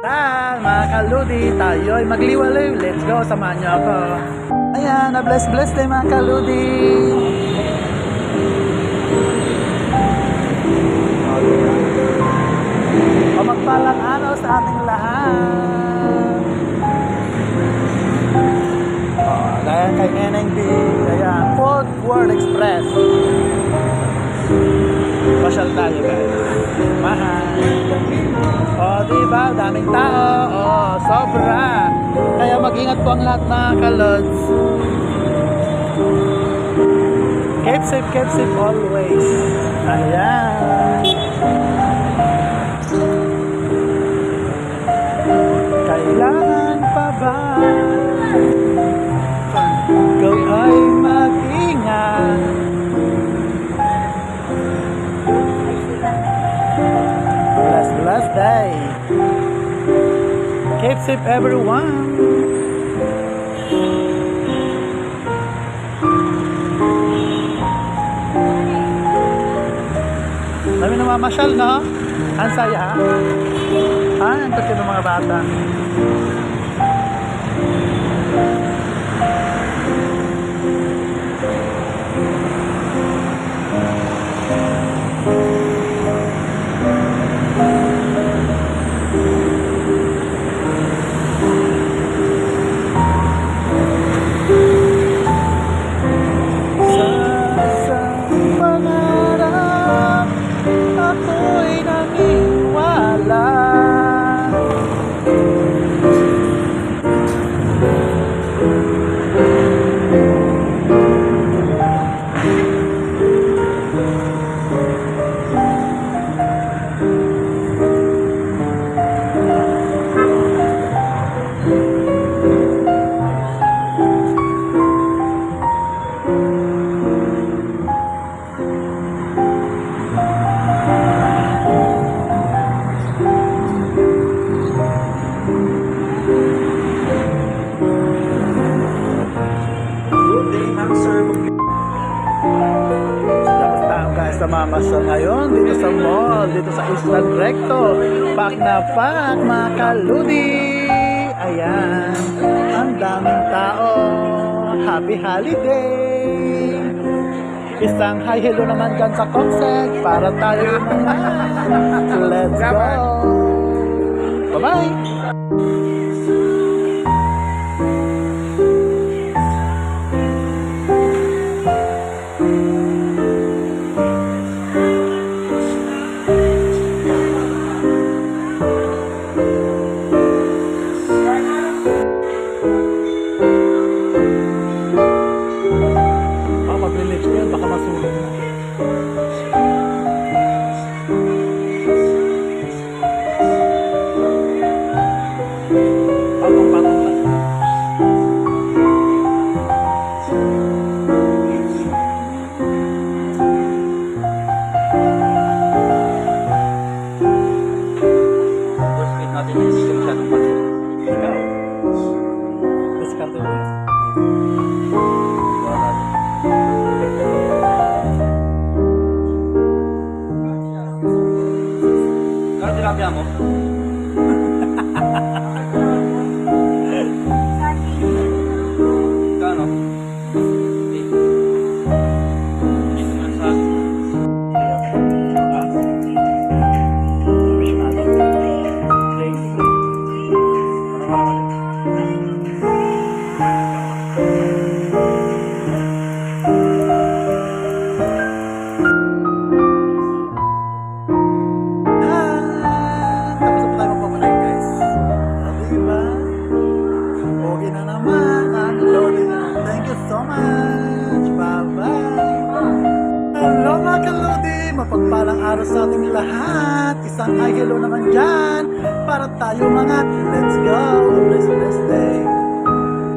Mga kaludi, tayo'y magliwalay. Let's go, samahan niyo ako. Ayan, na-bless day mga kaludi. O magpalang araw sa ating lahat. Dahil kay Neneng B. Ayan, Fourth World Express. Pasyal tayo guys. Mahal. O diba, daming tao. O, sobra. Kaya mag-ingat po ang lahat mga kalods. Keep safe always. Ayan. Kailangan pa ba ikaw ay mag-ingat? Blessed day. Keep safe everyone. Dami namamasyal, no? Ang saya. Ang takit ng mga bata. Mamasyal ngayon dito sa mall, dito sa Island Recto. Pak na pak mga kaludi. Ayan, ang daming tao. Happy holiday. Isang hi hello naman dyan sa Comsec para tayo naman. Let's go. Bye bye. Abbiamo? Cano? Sì. Mapagpalang araw sa ating lahat. Isang hi hello naman dyan para tayo mga let's go. Blessed day.